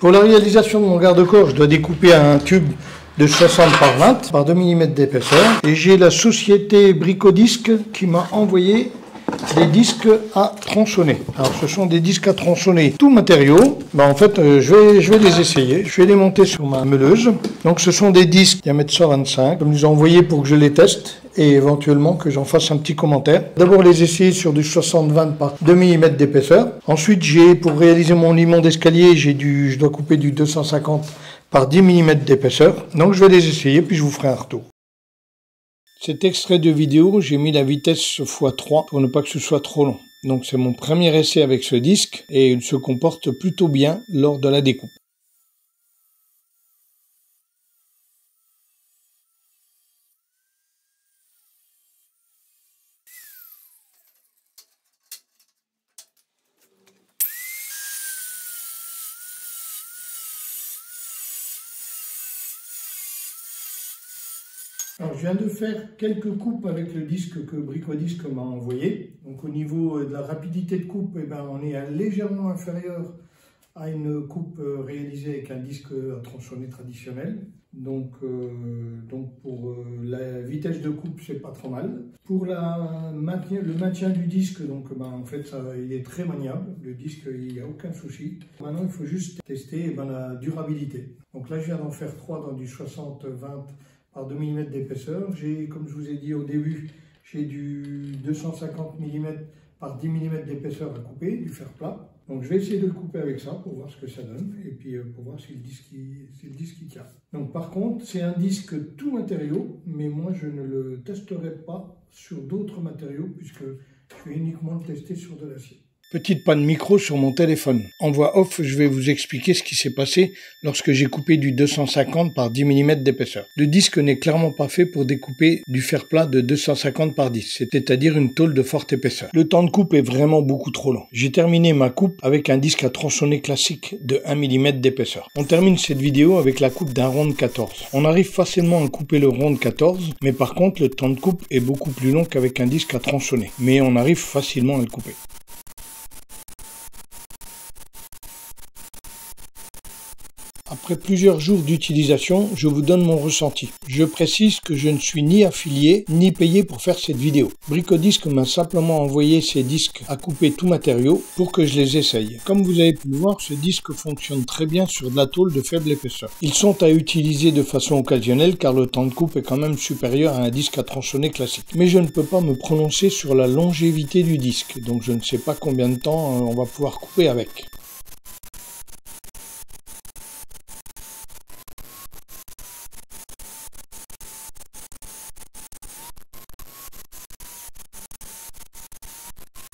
Pour la réalisation de mon garde-corps, je dois découper un tube de 60 par 20 par 2 mm d'épaisseur. Et j'ai la société Bricodisc qui m'a envoyé des disques à tronçonner. Alors ce sont des disques à tronçonner tout matériaux. En fait, je vais les essayer. Je vais les monter sur ma meuleuse. Donc ce sont des disques diamètre 125. Comme nous ont envoyé pour que je les teste et éventuellement que j'en fasse un petit commentaire. D'abord les essayer sur du 60-20 par 2 mm d'épaisseur. Ensuite, pour réaliser mon limon d'escalier, je dois couper du 250 par 10 mm d'épaisseur. Donc je vais les essayer puis je vous ferai un retour. Cet extrait de vidéo, j'ai mis la vitesse x3 pour ne pas que ce soit trop long. Donc c'est mon premier essai avec ce disque et il se comporte plutôt bien lors de la découpe. Alors, je viens de faire quelques coupes avec le disque que Bricodisc m'a envoyé. Donc au niveau de la rapidité de coupe, on est légèrement inférieur à une coupe réalisée avec un disque à tronçonner traditionnel. Donc pour la vitesse de coupe, c'est pas trop mal. Pour le maintien du disque, en fait, il est très maniable. Le disque, il n'y a aucun souci. Maintenant, il faut juste tester la durabilité. Donc là, je viens d'en faire 3 dans du 60-20 par 2 mm d'épaisseur. Comme je vous ai dit au début, j'ai du 250 mm par 10 mm d'épaisseur à couper, du fer plat. Donc je vais essayer de le couper avec ça pour voir ce que ça donne et puis pour voir si le disque il tient. Donc par contre, c'est un disque tout matériau, mais moi je ne le testerai pas sur d'autres matériaux puisque je vais uniquement le tester sur de l'acier. Petite panne micro sur mon téléphone. En voix off, je vais vous expliquer ce qui s'est passé lorsque j'ai coupé du 250 par 10 mm d'épaisseur. Le disque n'est clairement pas fait pour découper du fer plat de 250 par 10, c'est-à-dire une tôle de forte épaisseur. Le temps de coupe est vraiment beaucoup trop long. J'ai terminé ma coupe avec un disque à tronçonner classique de 1 mm d'épaisseur. On termine cette vidéo avec la coupe d'un rond de 14. On arrive facilement à couper le rond de 14, mais par contre le temps de coupe est beaucoup plus long qu'avec un disque à tronçonner. Mais on arrive facilement à le couper. Après plusieurs jours d'utilisation, je vous donne mon ressenti. Je précise que je ne suis ni affilié, ni payé pour faire cette vidéo. Bricodisc m'a simplement envoyé ces disques à couper tout matériau pour que je les essaye. Comme vous avez pu le voir, ce disque fonctionne très bien sur de la tôle de faible épaisseur. Ils sont à utiliser de façon occasionnelle car le temps de coupe est quand même supérieur à un disque à tronçonner classique. Mais je ne peux pas me prononcer sur la longévité du disque, donc je ne sais pas combien de temps on va pouvoir couper avec.